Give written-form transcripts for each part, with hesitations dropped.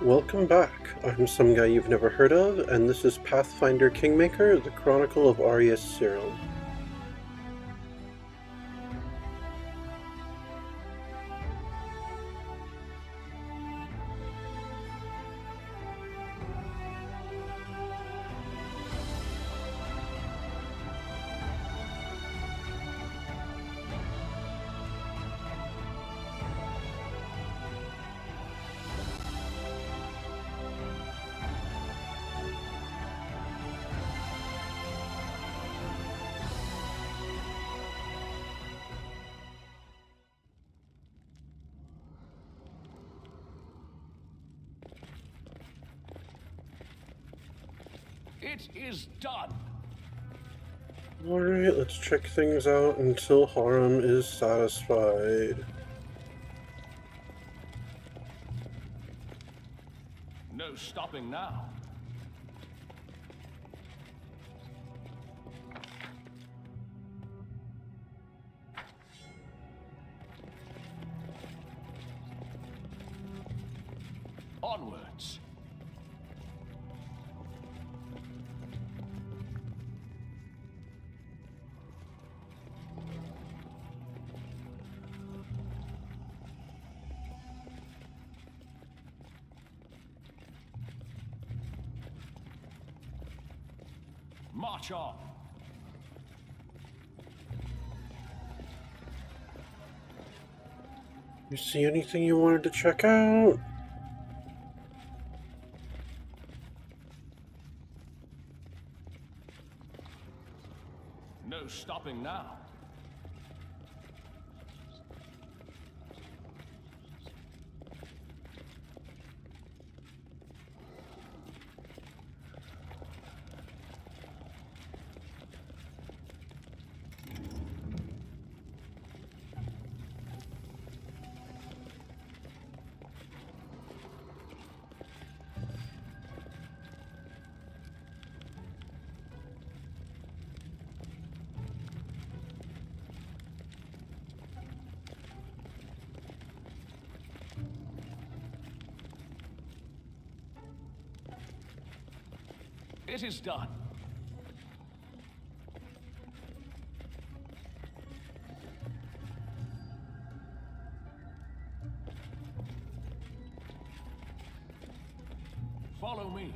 Welcome back. I'm some guy you've never heard of, and this is Pathfinder Kingmaker, the Chronicle of Arius Serum. It is done. Alright, let's check things out until Harum is satisfied. No stopping now. Onwards. March on. You see anything you wanted to check out? No stopping now. It is done. Follow me.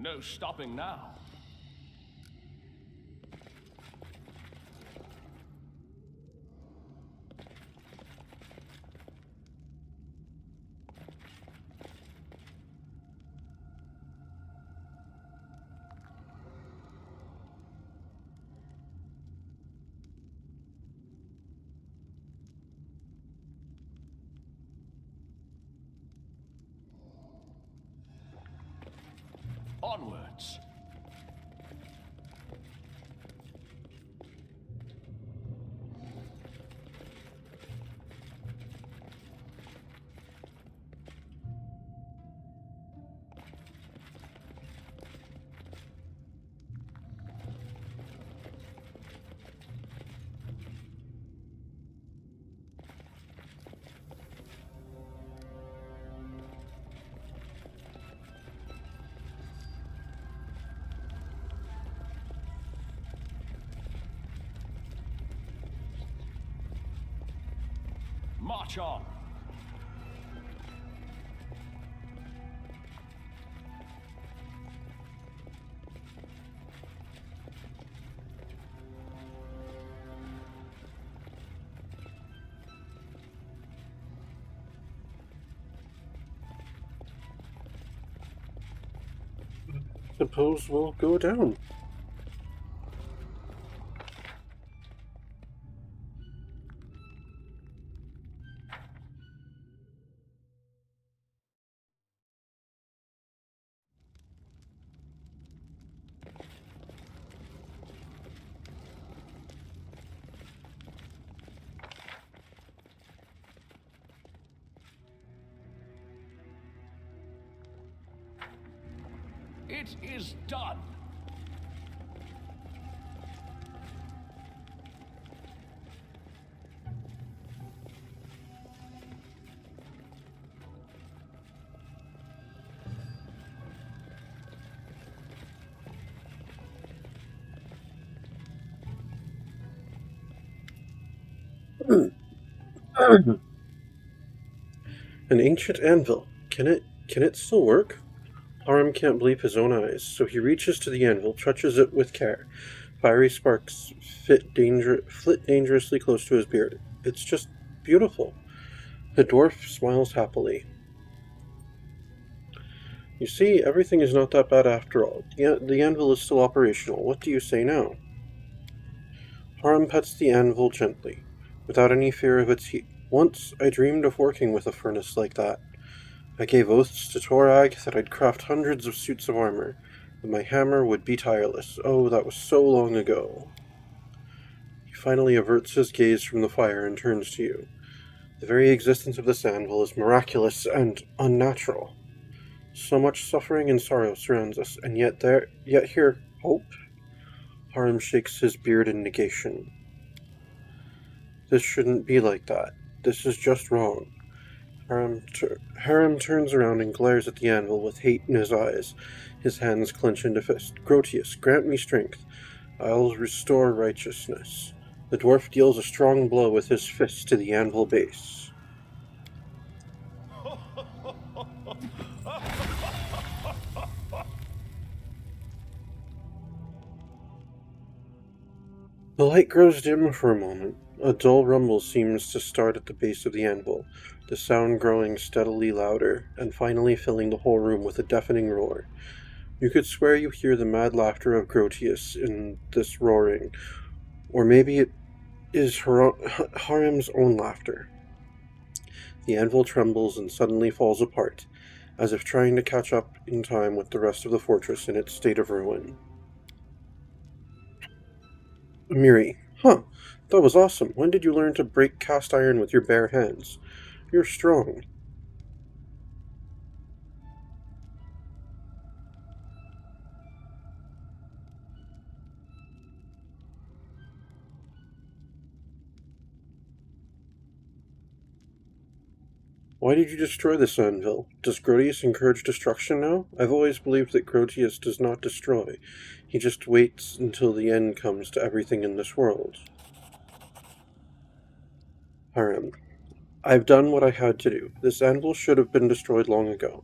No stopping now. Onwards. March on. Suppose we'll go down. It is done. An ancient anvil. Can it still work? Harm can't believe his own eyes, so he reaches to the anvil, touches it with care. Fiery sparks flit dangerously close to his beard. It's just beautiful. The dwarf smiles happily. You see, everything is not that bad after all. The anvil is still operational. What do you say now? Harm pets the anvil gently, without any fear of its heat. Once I dreamed of working with a furnace like that. I gave oaths to Torag that I'd craft hundreds of suits of armor, that my hammer would be tireless. Oh, that was so long ago. He finally averts his gaze from the fire and turns to you. The very existence of this anvil is miraculous and unnatural. So much suffering and sorrow surrounds us, and yet here, hope? Harm shakes his beard in negation. This shouldn't be like that. This is just wrong. Harem turns around and glares at the anvil with hate in his eyes. His hands clench into fist. Grotius, grant me strength. I'll restore righteousness. The dwarf deals a strong blow with his fist to the anvil base. The light grows dim for a moment. A dull rumble seems to start at the base of the anvil, the sound growing steadily louder, and finally filling the whole room with a deafening roar. You could swear you hear the mad laughter of Grotius in this roaring, or maybe it is Harem's own laughter. The anvil trembles and suddenly falls apart, as if trying to catch up in time with the rest of the fortress in its state of ruin. Miri, huh, that was awesome. When did you learn to break cast iron with your bare hands? You're strong. Why did you destroy this anvil? Does Grotius encourage destruction now? I've always believed that Grotius does not destroy. He just waits until the end comes to everything in this world. Harem. I've done what I had to do. This anvil should have been destroyed long ago.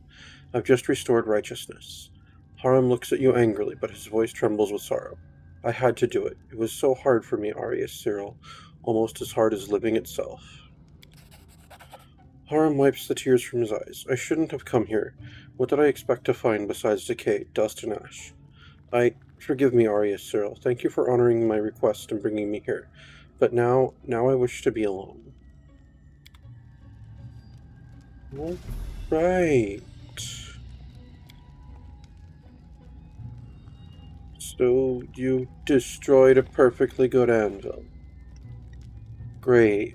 I've just restored righteousness. Harem looks at you angrily, but his voice trembles with sorrow. I had to do it. It was so hard for me, Arius Cyril, almost as hard as living itself. Harem wipes the tears from his eyes. I shouldn't have come here. What did I expect to find besides decay, dust, and ash? Forgive me, Arius Cyril. Thank you for honoring my request and bringing me here. But now I wish to be alone. All right. So you destroyed a perfectly good anvil. Great.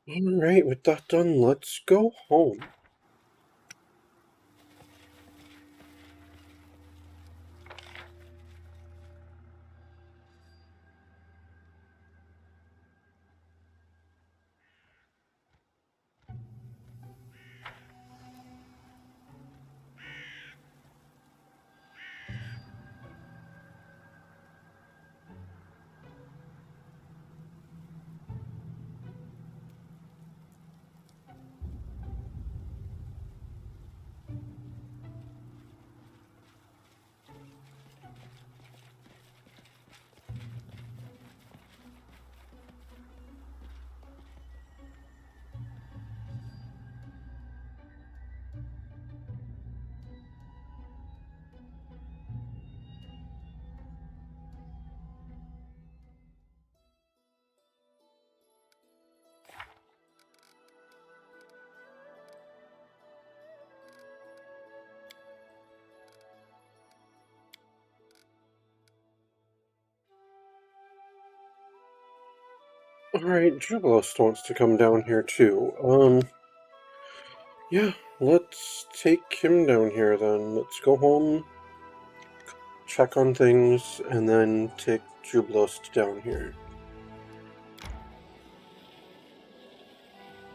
Alright, with that done, let's go home. Alright, Jubilost wants to come down here too. Yeah, let's take him down here then. Let's go home, check on things, and then take Jubilost down here.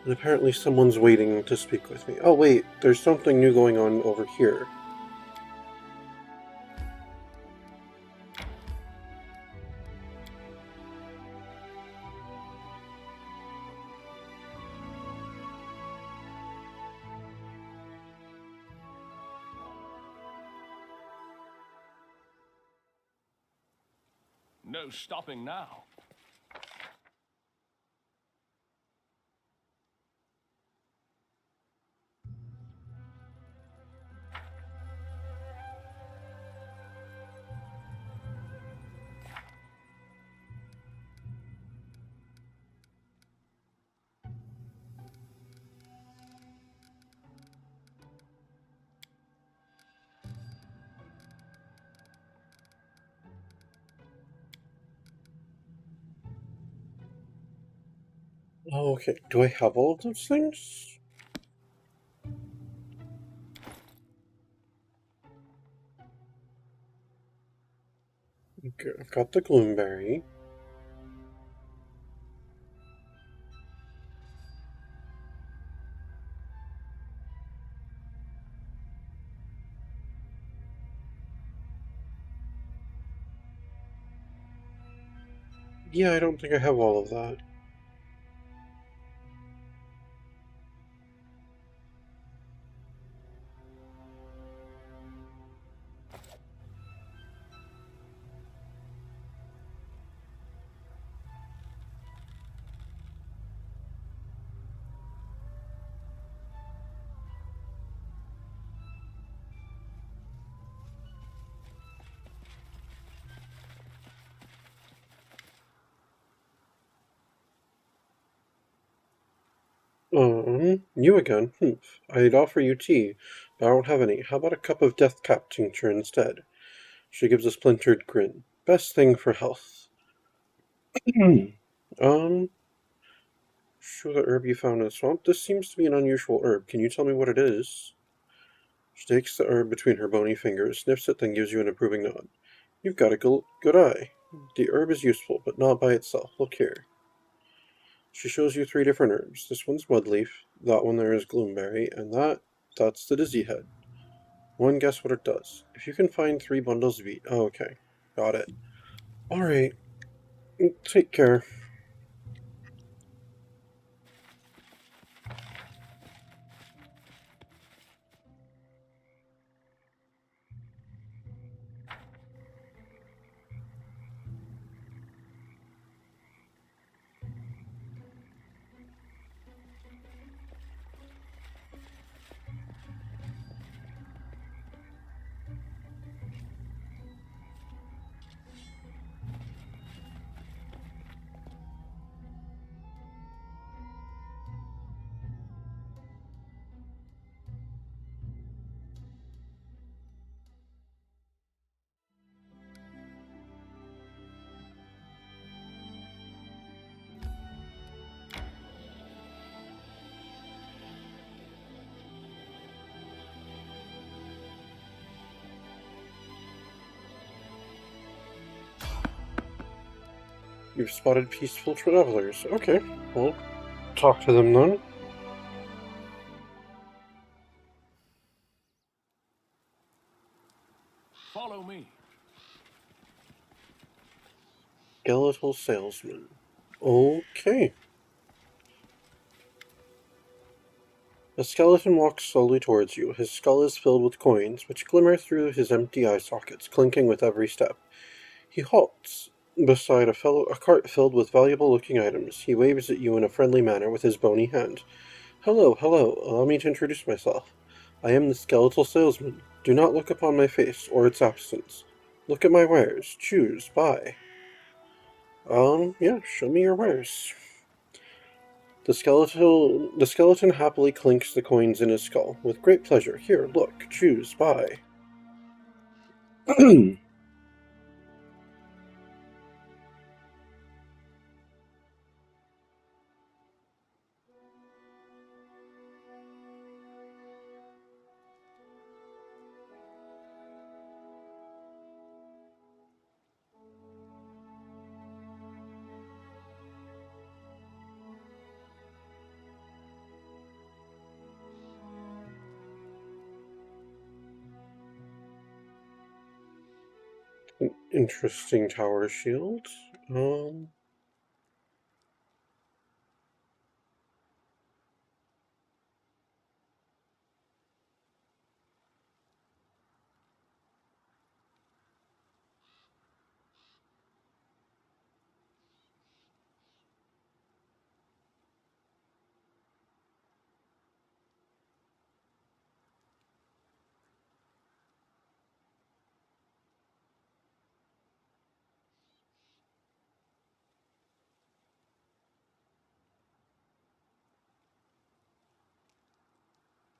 And apparently someone's waiting to speak with me. Oh wait, there's something new going on over here. No stopping now. Oh, okay, do I have all of those things? Okay, I've got the Gloomberry. Yeah, I don't think I have all of that. You again? I'd offer you tea, but I don't have any. How about a cup of death cap tincture instead? She gives a splintered grin. Best thing for health. um, sure the herb you found in the swamp? This seems to be an unusual herb. Can you tell me what it is? She takes the herb between her bony fingers, sniffs it, then gives you an approving nod. You've got a good eye. The herb is useful, but not by itself. Look here. She shows you 3 different herbs. This one's mudleaf, that one there is gloomberry, and that's the dizzy head. One guess what it does. If you can find 3 bundles of each. Oh, okay. Got it. Alright. Take care. You've spotted peaceful travelers. Okay, well, talk to them then. Follow me. Skeletal salesman. Okay. A skeleton walks slowly towards you. His skull is filled with coins, which glimmer through his empty eye sockets, clinking with every step. He halts beside a cart filled with valuable-looking items. He waves at you in a friendly manner with his bony hand. Hello, hello. Allow me to introduce myself. I am the skeletal salesman. Do not look upon my face or its absence. Look at my wares. Choose. Buy. Yeah, show me your wares. The skeleton happily clinks the coins in his skull. With great pleasure. Here, look. Choose. Buy. An interesting tower shield. Um,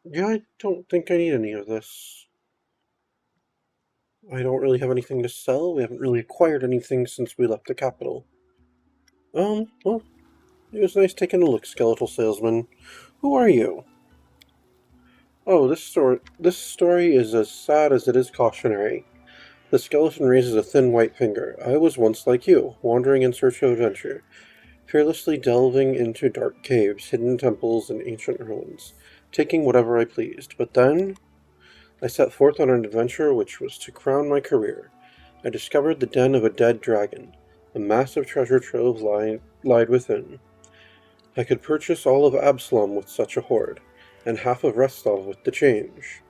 yeah, I don't think I need any of this. I don't really have anything to sell. We haven't really acquired anything since we left the capital. Well, it was nice taking a look, skeletal salesman. Who are you? Oh, this story is as sad as it is cautionary. The skeleton raises a thin white finger. I was once like you, wandering in search of adventure, fearlessly delving into dark caves, hidden temples, and ancient ruins, taking whatever I pleased. But then I set forth on an adventure which was to crown my career. I discovered the den of a dead dragon. A massive treasure trove lied within. I could purchase all of Absalom with such a hoard, and half of Restov with the change.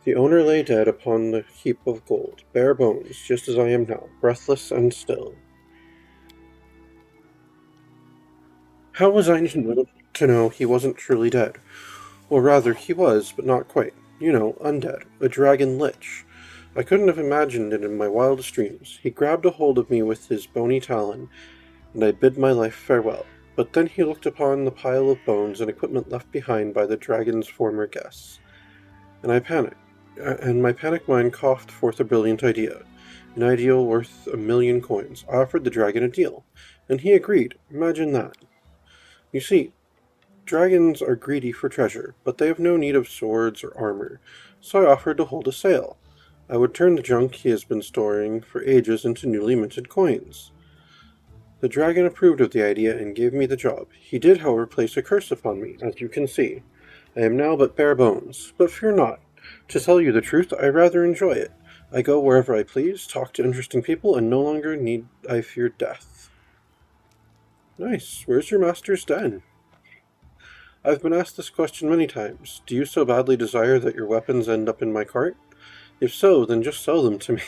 The owner lay dead upon the heap of gold, bare bones, just as I am now, breathless and still. How was I to know he wasn't truly dead? Or rather, he was, but not quite. You know, undead, a dragon lich. I couldn't have imagined it in my wildest dreams. He grabbed a hold of me with his bony talon, and I bid my life farewell. But then he looked upon the pile of bones and equipment left behind by the dragon's former guests, and I panicked. And my panicked mind coughed forth a brilliant idea. An ideal worth 1,000,000 coins. I offered the dragon a deal, and he agreed. Imagine that. You see, dragons are greedy for treasure, but they have no need of swords or armor, so I offered to hold a sale. I would turn the junk he has been storing for ages into newly minted coins. The dragon approved of the idea and gave me the job. He did, however, place a curse upon me, as you can see. I am now but bare bones, but fear not. To tell you the truth, I rather enjoy it. I go wherever I please, talk to interesting people, and no longer need I fear death. Nice. Where's your master's den? I've been asked this question many times. Do you so badly desire that your weapons end up in my cart? If so, then just sell them to me.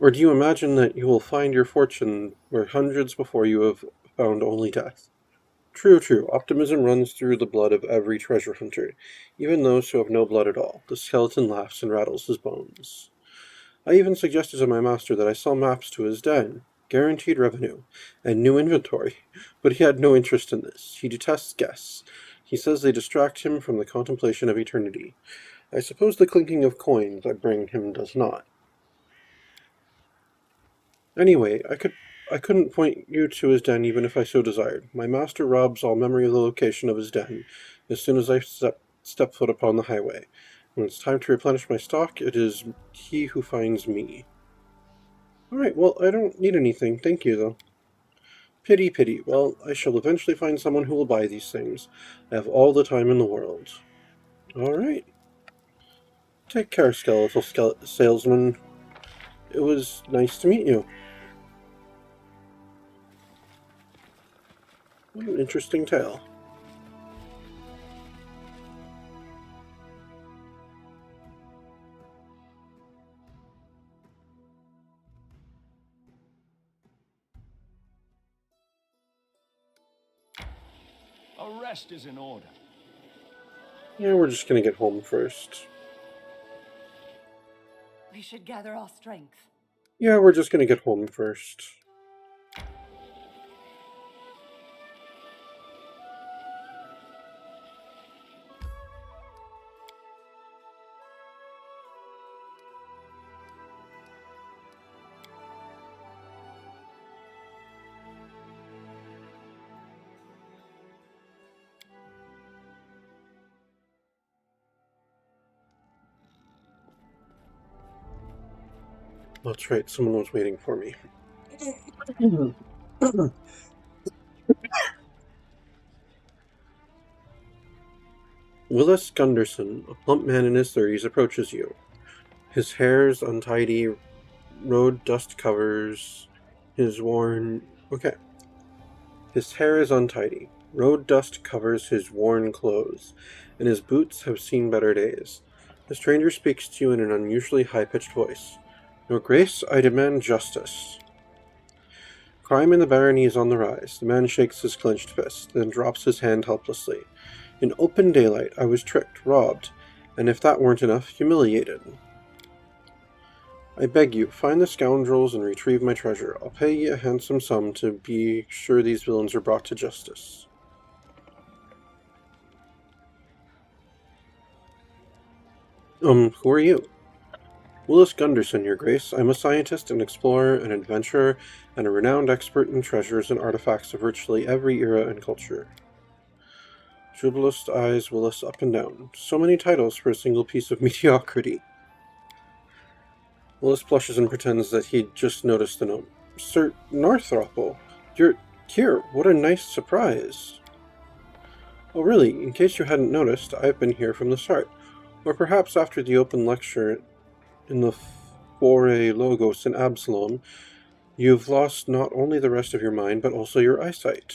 Or do you imagine that you will find your fortune where hundreds before you have found only death? True, true. Optimism runs through the blood of every treasure hunter, even those who have no blood at all. The skeleton laughs and rattles his bones. I even suggested to my master that I sell maps to his den, guaranteed revenue, and new inventory, but he had no interest in this. He detests guests. He says they distract him from the contemplation of eternity. I suppose the clinking of coins I bring him does not. Anyway, I couldn't point you to his den even if I so desired. My master robs all memory of the location of his den as soon as I step foot upon the highway. When it's time to replenish my stock, it is he who finds me. Alright, well, I don't need anything, thank you, though. Pity, pity. Well, I shall eventually find someone who will buy these things. I have all the time in the world. Alright. Take care, skeletal salesman. It was nice to meet you. What an interesting tale. A rest is in order. Yeah, we're just gonna get home first. We should gather our strength. Yeah, we're just gonna get home first. That's right, someone was waiting for me. Willis Gunderson, a plump man in his 30s, approaches you. His hair's untidy, road dust covers his worn... Okay. His hair is untidy. Road dust covers his worn clothes, and his boots have seen better days. The stranger speaks to you in an unusually high-pitched voice. Your Grace, I demand justice. Crime in the barony is on the rise. The man shakes his clenched fist, then drops his hand helplessly. In open daylight, I was tricked, robbed, and if that weren't enough, humiliated. I beg you, find the scoundrels and retrieve my treasure. I'll pay ye a handsome sum to be sure these villains are brought to justice. Who are you? Willis Gunderson, Your Grace. I'm a scientist, an explorer, an adventurer, and a renowned expert in treasures and artifacts of virtually every era and culture. Jubilous eyes Willis up and down. So many titles for a single piece of mediocrity. Willis blushes and pretends that he'd just noticed the note. Sir Northropple, you're here. What a nice surprise. Oh, really? In case you hadn't noticed, I've been here from the start. Or perhaps after the open lecture in the Foray Logos in Absalom, you've lost not only the rest of your mind, but also your eyesight.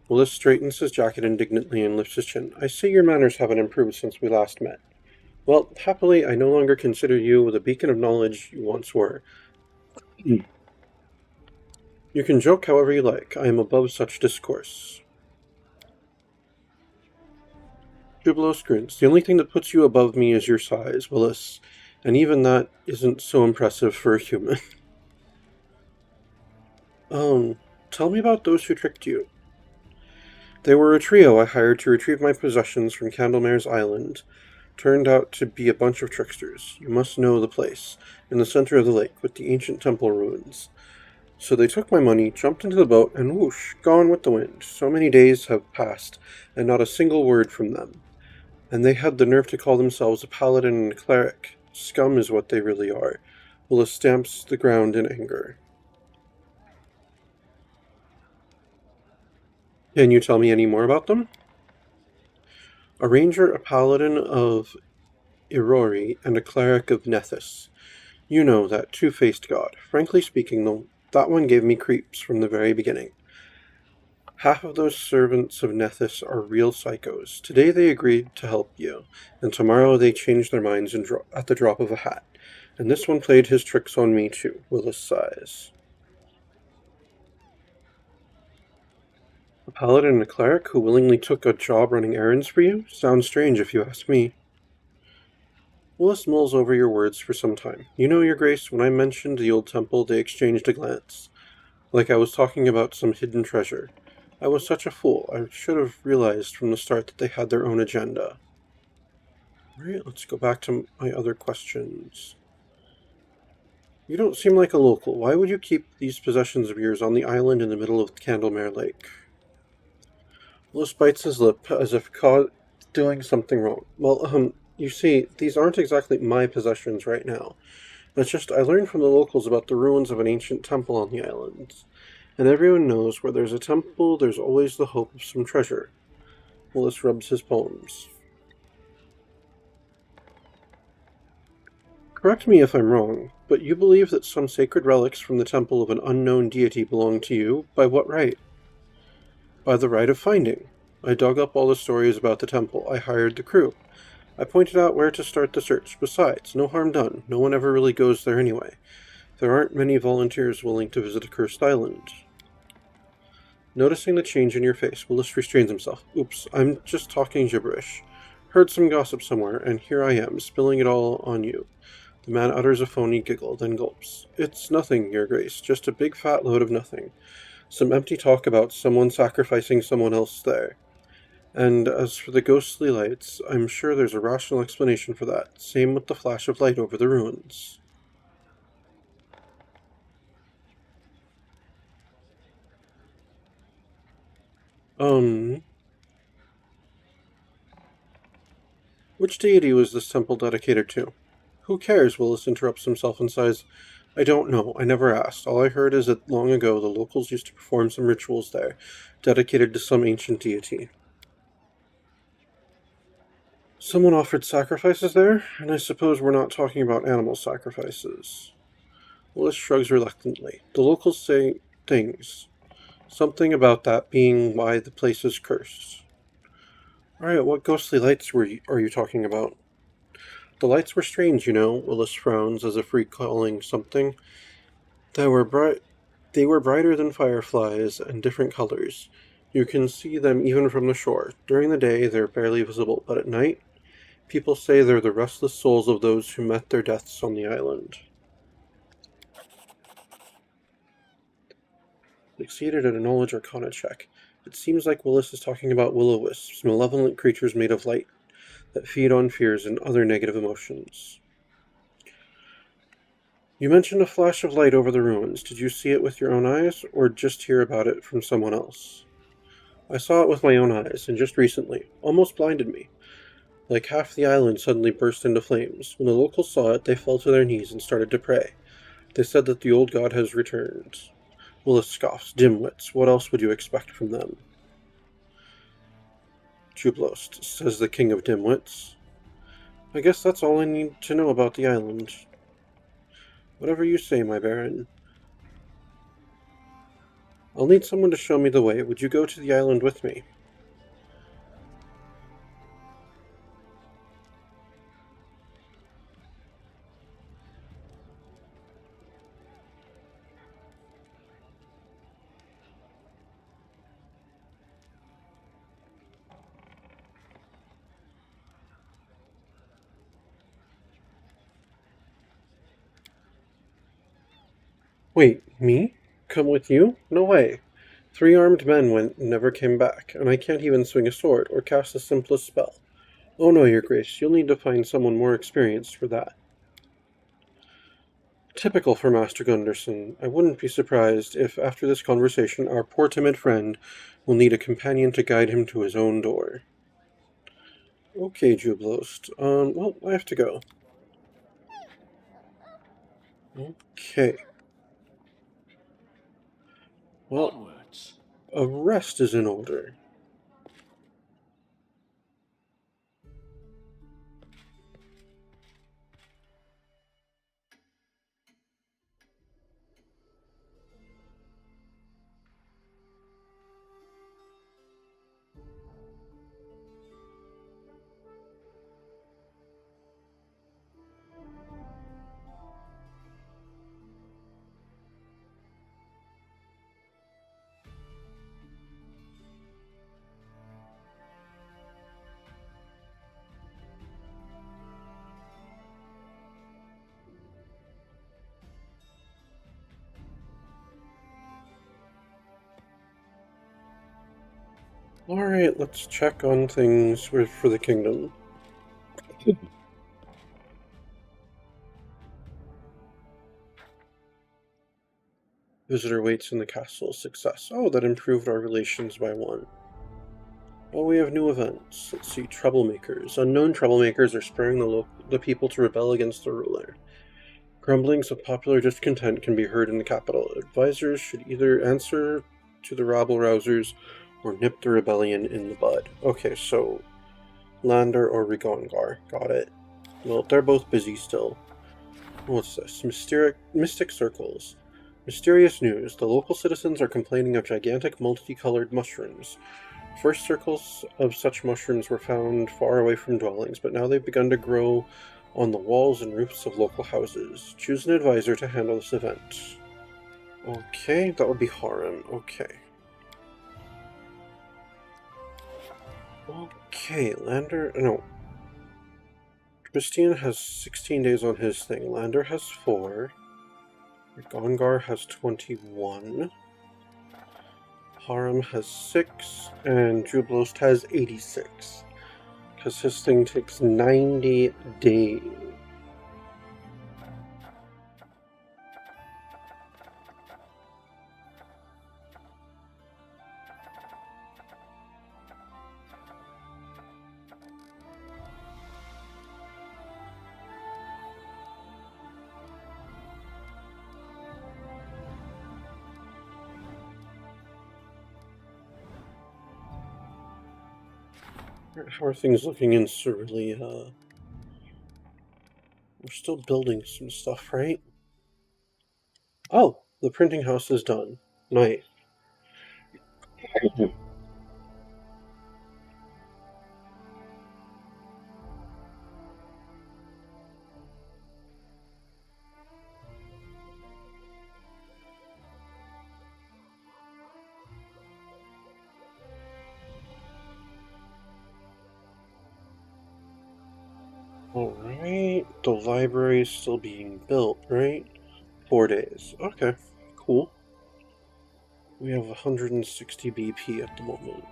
Willis straightens his jacket indignantly and lifts his chin. I see your manners haven't improved since we last met. Well, happily, I no longer consider you the beacon of knowledge you once were. You can joke however you like. I am above such discourse. Jubilos grins. The only thing that puts you above me is your size, Willis, and even that isn't so impressive for a human. Tell me about those who tricked you. They were a trio I hired to retrieve my possessions from Candlemare's Island. Turned out to be a bunch of tricksters. You must know the place, in the center of the lake, with the ancient temple ruins. So they took my money, jumped into the boat, and whoosh, gone with the wind. So many days have passed, and not a single word from them. And they had the nerve to call themselves a paladin and a cleric. Scum is what they really are. Willis stamps the ground in anger. Can you tell me any more about them? A ranger, a paladin of Irori, and a cleric of Nethys. You know, that two-faced god. Frankly speaking, though, that one gave me creeps from the very beginning. Half of those servants of Nethys are real psychos. Today they agreed to help you, and tomorrow they changed their minds at the drop of a hat. And this one played his tricks on me too, Willis sighs. A paladin and a cleric who willingly took a job running errands for you? Sounds strange if you ask me. Willis mulls over your words for some time. You know, Your Grace, when I mentioned the old temple, they exchanged a glance. Like I was talking about some hidden treasure. I was such a fool. I should have realized from the start that they had their own agenda. Alright, let's go back to my other questions. You don't seem like a local. Why would you keep these possessions of yours on the island in the middle of Candlemere Lake? Willis bites his lip as if caught doing something wrong. Well, you see, these aren't exactly my possessions right now. It's just I learned from the locals about the ruins of an ancient temple on the island. And everyone knows where there's a temple, there's always the hope of some treasure. Willis rubs his palms. Correct me if I'm wrong, but you believe that some sacred relics from the temple of an unknown deity belong to you? By what right? By the right of finding. I dug up all the stories about the temple. I hired the crew. I pointed out where to start the search. Besides, no harm done. No one ever really goes there anyway. There aren't many volunteers willing to visit a cursed island. Noticing the change in your face, Willis restrains himself. Oops, I'm just talking gibberish. Heard some gossip somewhere, and here I am, spilling it all on you. The man utters a phony giggle, then gulps. It's nothing, Your Grace, just a big fat load of nothing. Some empty talk about someone sacrificing someone else there. And as for the ghostly lights, I'm sure there's a rational explanation for that. Same with the flash of light over the ruins. Which deity was this temple dedicated to? Who cares? Willis interrupts himself and sighs. I don't know. I never asked. All I heard is that long ago the locals used to perform some rituals there, dedicated to some ancient deity. Someone offered sacrifices there, and I suppose we're not talking about animal sacrifices. Willis shrugs reluctantly. The locals say things. Something about that being why the place is cursed. Alright, what ghostly lights are you talking about? The lights were strange, Willis frowns as if recalling something. They were bright. They were brighter than fireflies and different colors. You can see them even from the shore. During the day, they're barely visible, but at night, people say they're the restless souls of those who met their deaths on the island. Succeeded at a knowledge arcana check. It seems like Willis is talking about will-o-wisps, malevolent creatures made of light that feed on fears and other negative emotions. You mentioned a flash of light over the ruins. Did you see it with your own eyes, or just hear about it from someone else? I saw it with my own eyes, and just recently. Almost blinded me. Like half the island suddenly burst into flames. When the locals saw it, they fell to their knees and started to pray. They said that the old god has returned. Willis scoffs. Dimwits. What else would you expect from them? Jublost, says the king of dimwits. I guess that's all I need to know about the island. Whatever you say, my baron. I'll need someone to show me the way. Would you go to the island with me? Wait, me? Come with you? No way. 3 armed men went and never came back, and I can't even swing a sword or cast the simplest spell. Oh no, your grace, you'll need to find someone more experienced for that. Typical for Master Gunderson. I wouldn't be surprised if, after this conversation, our poor timid friend will need a companion to guide him to his own door. Okay, Jublost. Well, I have to go. Okay. Well, Onwards. a rest is in order. Alright, let's check on things for the kingdom. Visitor waits in the castle. Success. Oh, that improved our relations by 1. Oh, we have new events. Let's see. Troublemakers. Unknown troublemakers are spurring the people to rebel against the ruler. Grumblings of popular discontent can be heard in the capital. Advisors should either answer to the rabble-rousers or nip the rebellion in the bud. Okay, so Lander or Rigongar. Got it. Well, they're both busy still. What's this? Mystic circles. Mysterious news. The local citizens are complaining of gigantic multicolored mushrooms. First circles of such mushrooms were found far away from dwellings, but now they've begun to grow on the walls and roofs of local houses. Choose an advisor to handle this event. Okay, that would be Harem. Okay. Okay, Lander... No. Christian has 16 days on his thing. Lander has 4. Gongar has 21. Harem has 6. And Jublost has 86. Because his thing takes 90 days. How are things looking in Cerulean? We're still building some stuff, right? Oh, the printing house is done. Nice. Alright, the library is still being built, right? 4 days. Okay, cool. We have 160 BP at the moment.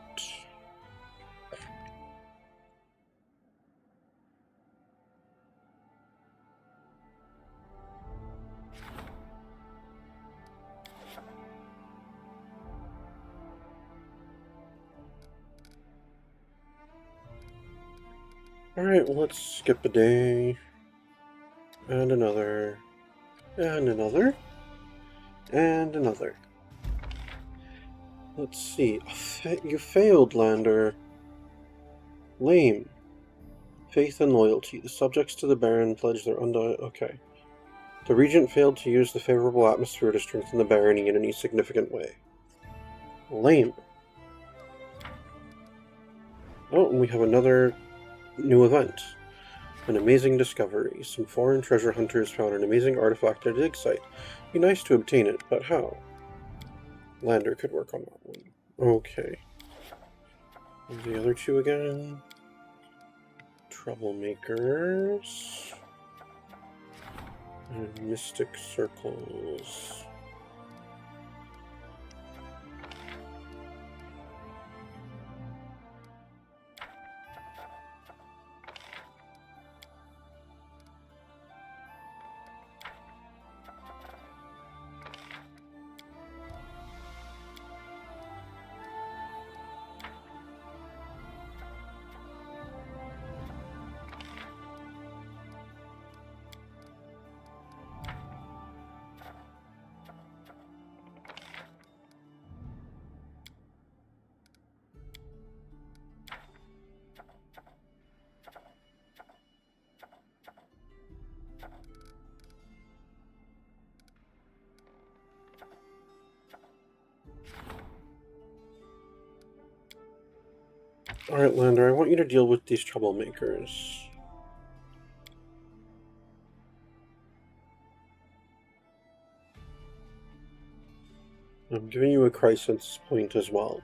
Alright, well, let's skip a day. And another. And another. And another. Let's see. You failed, Lander. Lame. Faith and loyalty. The subjects to the Baron pledge their undying. Okay. The Regent failed to use the favorable atmosphere to strengthen the barony in any significant way. Lame. Oh, and we have another new event. An amazing discovery. Some foreign treasure hunters found an amazing artifact at a dig site. Be nice to obtain it, but how? Lander could work on that one. Okay. And the other two again. Troublemakers. And mystic circles. Alright, Lander, I want you to deal with these troublemakers. I'm giving you a crisis point as well.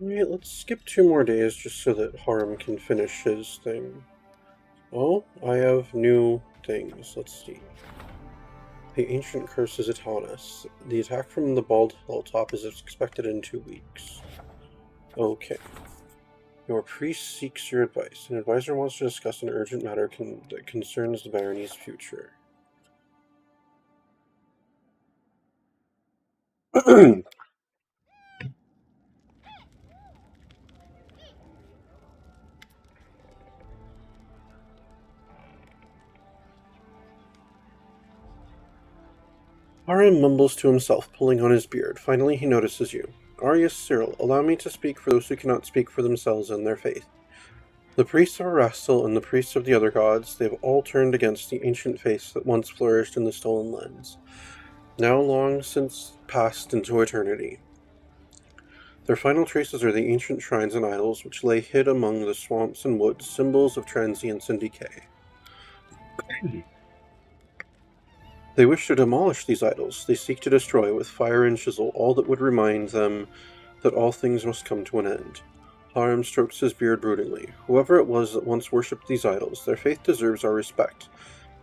Alright, let's skip 2 more days just so that Harum can finish his thing. Oh, I have new things. Let's see. The ancient curse is upon us. The attack from the bald hilltop is expected in 2 weeks. Okay. Your priest seeks your advice. An advisor wants to discuss an urgent matter that concerns the barony's future. Aram mumbles to himself, pulling on his beard. Finally, he notices you. Arius Cyril, allow me to speak for those who cannot speak for themselves and their faith. The priests of Erastil and the priests of the other gods, they have all turned against the ancient faiths that once flourished in the Stolen Lands, now long since passed into eternity. Their final traces are the ancient shrines and idols which lay hid among the swamps and woods, symbols of transience and decay. They wish to demolish these idols. They seek to destroy with fire and chisel all that would remind them that all things must come to an end. Harum strokes his beard broodingly. Whoever it was that once worshipped these idols, their faith deserves our respect.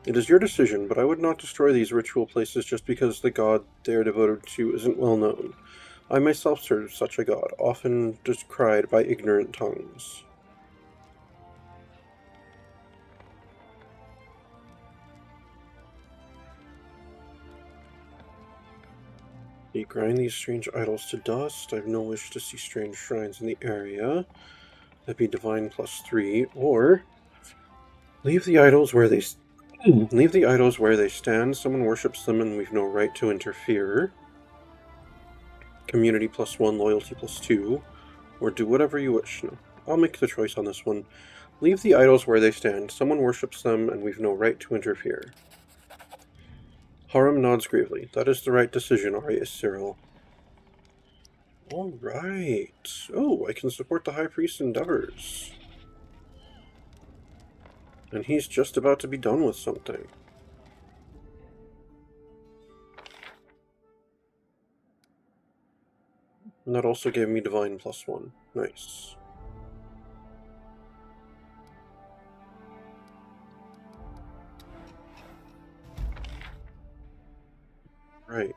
It is your decision, but I would not destroy these ritual places just because the god they are devoted to isn't well known. I myself serve such a god, often decried by ignorant tongues. They grind these strange idols to dust. I have no wish to see strange shrines in the area. That'd be divine +3, or leave the idols where they stand. Someone worships them, and we've no right to interfere. Community +1, loyalty +2, or do whatever you wish. No, I'll make the choice on this one. Leave the idols where they stand. Someone worships them, and we've no right to interfere. Harum nods gravely. That is the right decision, Arias Cyril. Alright. Oh, I can support the High Priest's endeavors. And he's just about to be done with something. And that also gave me Divine +1. Nice. Right.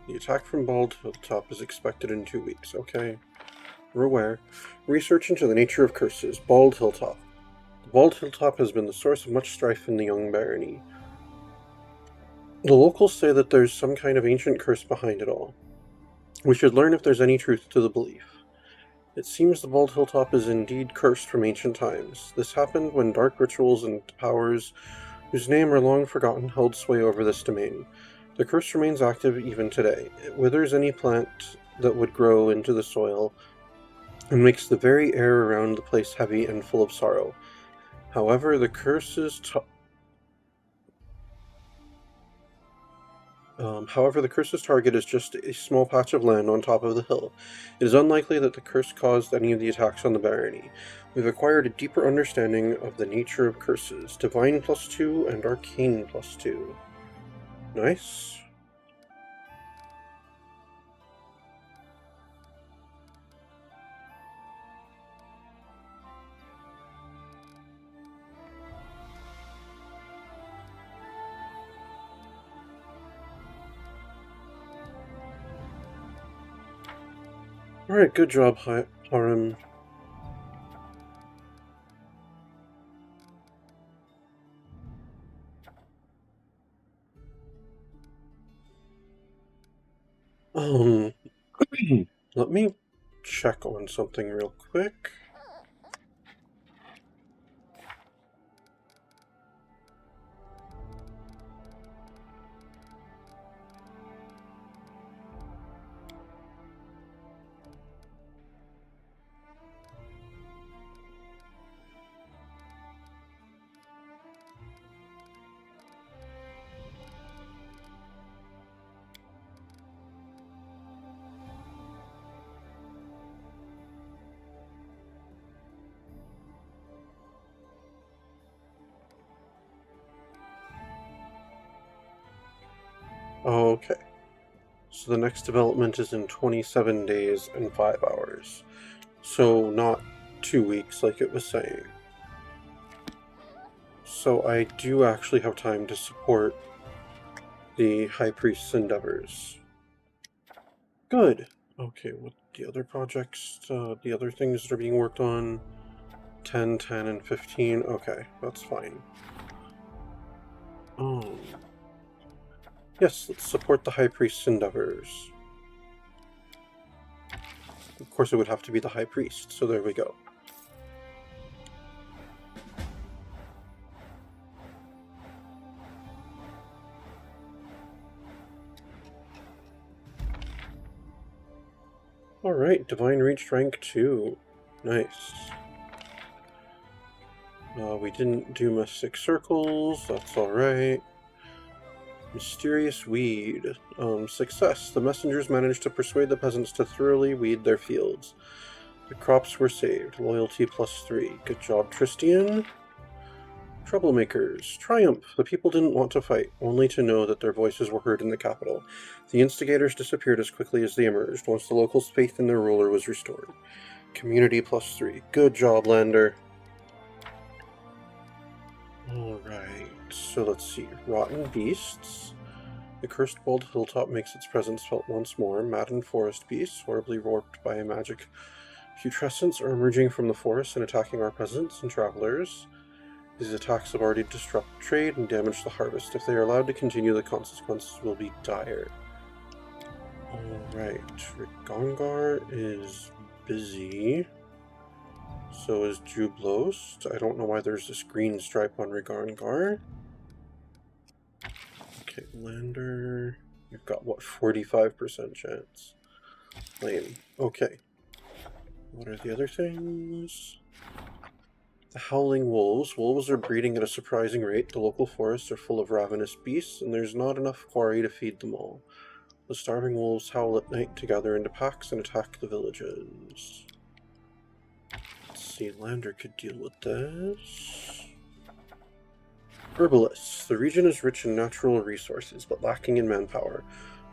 The attack from Bald Hilltop is expected in 2 weeks. Okay. We're aware. Research into the nature of curses. Bald Hilltop. The Bald Hilltop has been the source of much strife in the Young Barony. The locals say that there's some kind of ancient curse behind it all. We should learn if there's any truth to the belief. It seems the Bald Hilltop is indeed cursed from ancient times. This happened when dark rituals and powers, whose name are long forgotten, held sway over this domain. The curse remains active even today. It withers any plant that would grow into the soil, and makes the very air around the place heavy and full of sorrow. However, the curse's target is just a small patch of land on top of the hill. It is unlikely that the curse caused any of the attacks on the barony. We've acquired a deeper understanding of the nature of curses. Divine +2 and Arcane +2. Nice. Alright, good job, Harum. Let me check on something real quick. Okay. So the next development is in 27 days and 5 hours. So not 2 weeks like it was saying. So I do actually have time to support the High Priest's endeavors. Good. Okay, what the other projects, the other things that are being worked on? 10, 10, and 15. Okay, that's fine. Yes, let's support the High Priest's endeavors. Of course, it would have to be the High Priest, so there we go. Alright, Divine reached rank 2. Nice. We didn't do Mystic Circles, that's alright. Mysterious Weed. Success. The messengers managed to persuade the peasants to thoroughly weed their fields. The crops were saved. Loyalty +3. Good job, Tristian. Troublemakers. Triumph. The people didn't want to fight, only to know that their voices were heard in the capital. The instigators disappeared as quickly as they emerged, once the locals' faith in their ruler was restored. Community +3. Good job, Lander. Alright, so let's see. Rotten Beasts. The cursed Bald Hilltop makes its presence felt once more. Maddened forest beasts, horribly warped by a magic putrescence, are emerging from the forest and attacking our peasants and travelers. These attacks have already disrupted trade and damaged the harvest. If they are allowed to continue, the consequences will be dire. Alright, Rigongar is busy. So is Jublost. I don't know why there's this green stripe on Rigongar. Okay, Lander. You've got, what, 45% chance? Lame. Okay. What are the other things? The howling wolves. Wolves are breeding at a surprising rate. The local forests are full of ravenous beasts, and there's not enough quarry to feed them all. The starving wolves howl at night to gather into packs and attack the villages. Let's see, Lander could deal with this. Herbalists. The region is rich in natural resources, but lacking in manpower.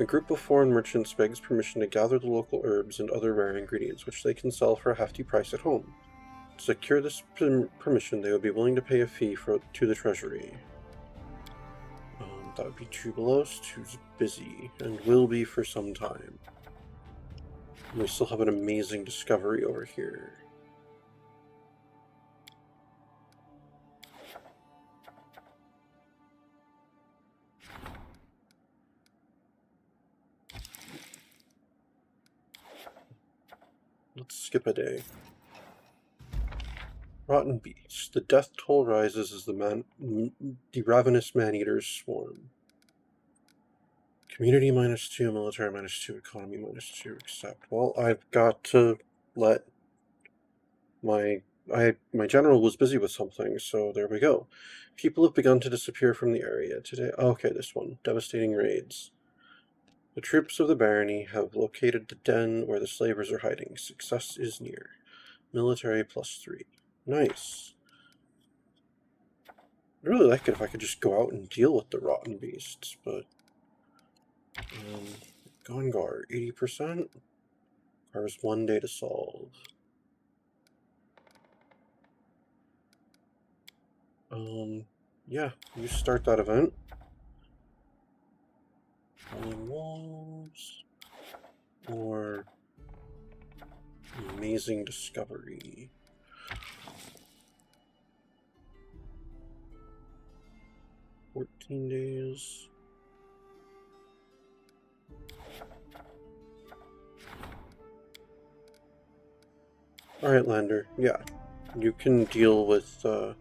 A group of foreign merchants begs permission to gather the local herbs and other rare ingredients, which they can sell for a hefty price at home. To secure this permission, they would be willing to pay a fee to the treasury. That would be Jubilos, who's busy, and will be for some time. And we still have an amazing discovery over here. Let's skip a day. Rotten Beast. The death toll rises as the ravenous man-eaters swarm. Community -2, military -2, economy -2, accept. Well, I've got to let my general was busy with something, so there we go. People have begun to disappear from the area today. Okay, this one. Devastating raids. The troops of the barony have located the den where the slavers are hiding. Success is near. Military +3. Nice. I'd really like it if I could just go out and deal with the rotten beasts, but... Gongar, 80%? Requires 1 day to solve. Yeah, you start that event. Howling Wolves. Or... Amazing Discovery. $14 days. Alright, Lander. Yeah. You can deal with an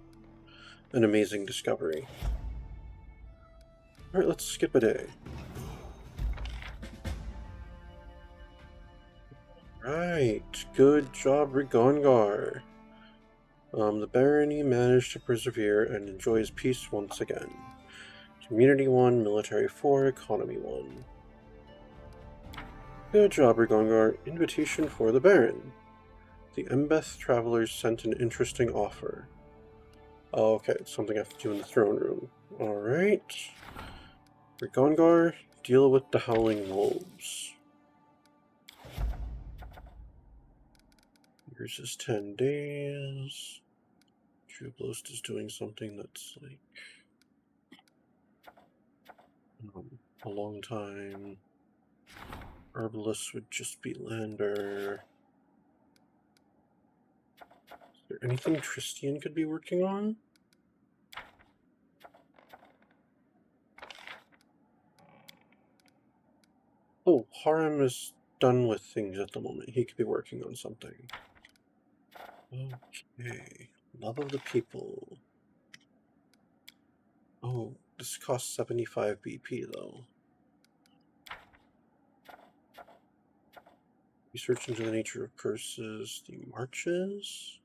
amazing discovery. Alright, let's skip a day. Right. Good job, Rigongar. The barony managed to persevere and enjoys peace once again. Community 1, military 4, economy 1. Good job, Rigongar. Invitation for the Baron. The Embeth travelers sent an interesting offer. Oh, okay, it's something I have to do in the throne room. Alright. Rigongar, deal with the Howling Wolves. Yours is 10 days. Jublost is doing something that's like a long time. Herbalist would just be Lander. Is there anything Tristian could be working on? Oh, Harem is done with things at the moment. He could be working on something. Okay. Love of the people. Oh, this costs 75 BP though. Research into the nature of curses. The marches?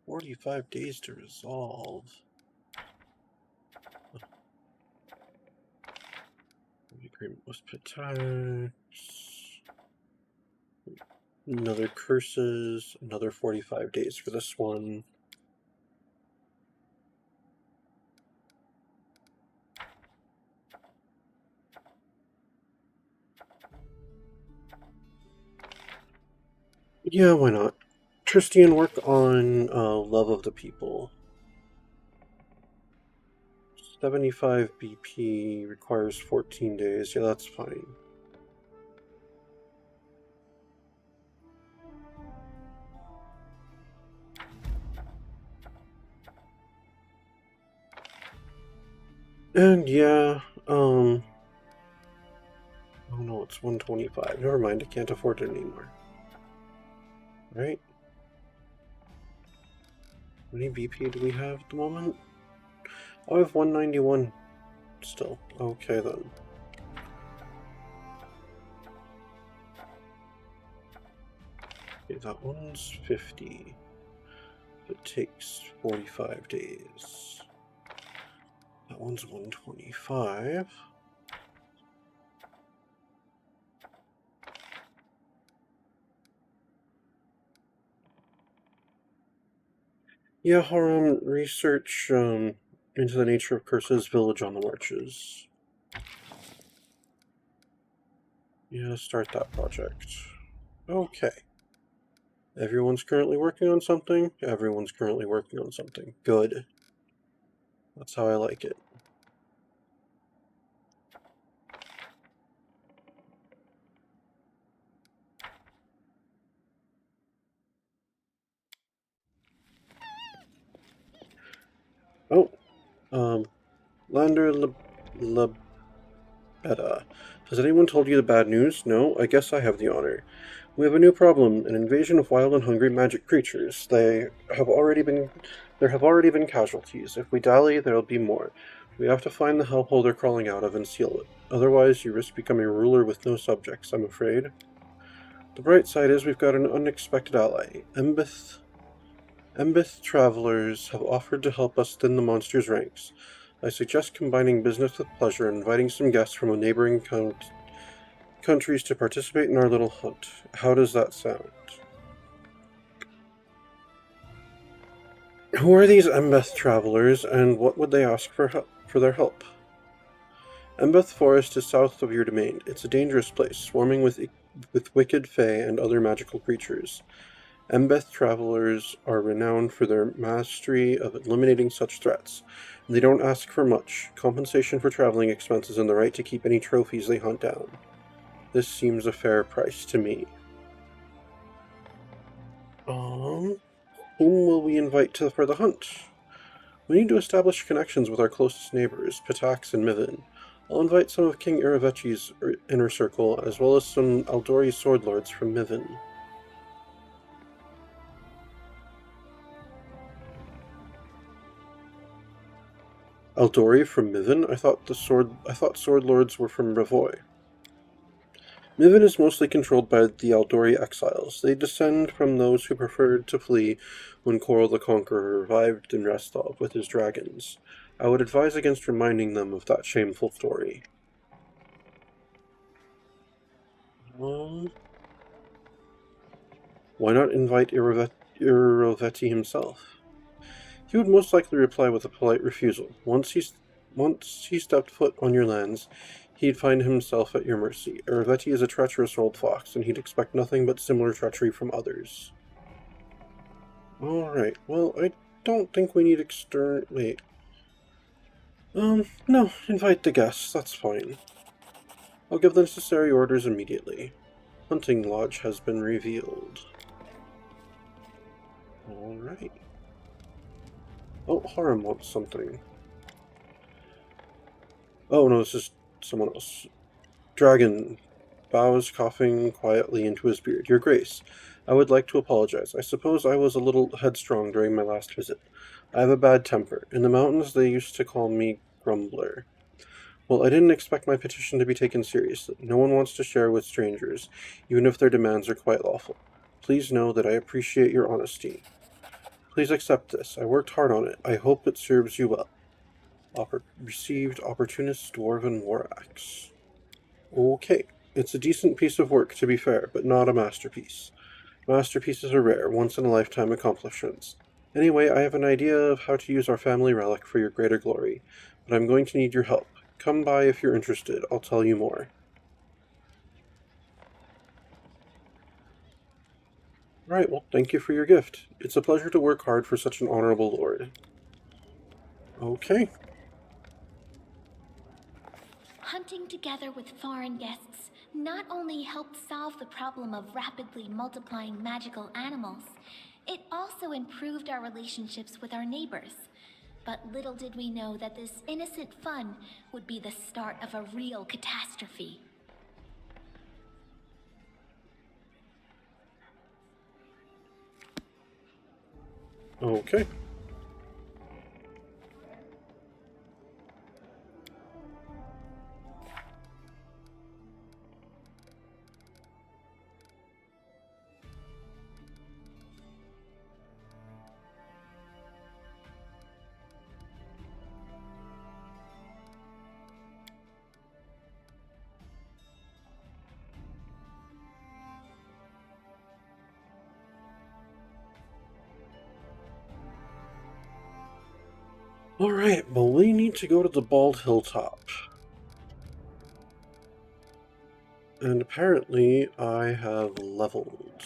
45 days to resolve. Agreement with Pitax. Another curses. Another 45 days for this one. Yeah, why not? Tristian, work on Love of the People. 75 BP requires 14 days. Yeah, that's fine. And yeah, oh no, it's 125. Never mind, I can't afford it anymore. Right? How many BP do we have at the moment? Oh, I have 191 still. Okay then. Okay, that one's 50. It takes 45 days. That one's 125. Yeah, Haram, research into the nature of Curse's village on the marches. Yeah, start that project. Okay. Everyone's currently working on something? Everyone's currently working on something. Good. That's how I like it. Oh, Lander Lebeda. Has anyone told you the bad news? No? I guess I have the honor. We have a new problem, an invasion of wild and hungry magic creatures. There have already been casualties. If we dally, there'll be more. We have to find the hellhole they're crawling out of and seal it. Otherwise, you risk becoming a ruler with no subjects, I'm afraid. The bright side is we've got an unexpected ally. Embith travelers have offered to help us thin the monster's ranks. I suggest combining business with pleasure and inviting some guests from neighboring countries to participate in our little hunt. How does that sound? Who are these Embeth travelers, and what would they ask for their help? Embeth Forest is south of your domain. It's a dangerous place, swarming with wicked fae and other magical creatures. Embeth travelers are renowned for their mastery of eliminating such threats. They don't ask for much, compensation for traveling expenses and the right to keep any trophies they hunt down. This seems a fair price to me. Whom will we invite for the hunt? We need to establish connections with our closest neighbors, Pitax and Mivin. I'll invite some of King Iravechi's inner circle, as well as some Aldori sword lords from Mivin. Aldori from Mivin? I thought sword lords were from Ravoy. Mivin is mostly controlled by the Aldori exiles. They descend from those who preferred to flee when Coral the Conqueror revived in Restov with his dragons. I would advise against reminding them of that shameful story. Why not invite Iravetti himself? He would most likely reply with a polite refusal. Once he stepped foot on your lands, he'd find himself at your mercy. Iravetti is a treacherous old fox, and he'd expect nothing but similar treachery from others. Alright, well, I don't think we need wait. No, invite the guests, that's fine. I'll give the necessary orders immediately. Hunting lodge has been revealed. Alright. Oh, Haram wants something. Oh no, this is someone else. Dragon bows, coughing quietly into his beard. Your Grace, I would like to apologize. I suppose I was a little headstrong during my last visit. I have a bad temper. In the mountains, they used to call me Grumbler. Well, I didn't expect my petition to be taken seriously. No one wants to share with strangers, even if their demands are quite lawful. Please know that I appreciate your honesty. Please accept this. I worked hard on it. I hope it serves you well. Received Opportunist Dwarven War Axe. Okay, it's a decent piece of work, to be fair, but not a masterpiece. Masterpieces are rare, once-in-a-lifetime accomplishments. Anyway, I have an idea of how to use our family relic for your greater glory, but I'm going to need your help. Come by if you're interested, I'll tell you more. Right, well, thank you for your gift. It's a pleasure to work hard for such an honorable lord. Okay. Hunting together with foreign guests not only helped solve the problem of rapidly multiplying magical animals, it also improved our relationships with our neighbors. But little did we know that this innocent fun would be the start of a real catastrophe. Okay. Alright, well, we need to go to the Bald Hilltop. And apparently I have leveled.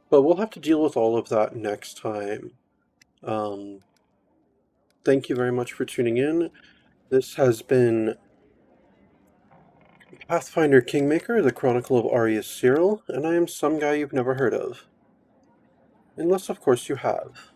But we'll have to deal with all of that next time. Thank you very much for tuning in. This has been Pathfinder Kingmaker, the Chronicle of Arius Cyril, and I am some guy you've never heard of. Unless, of course, you have.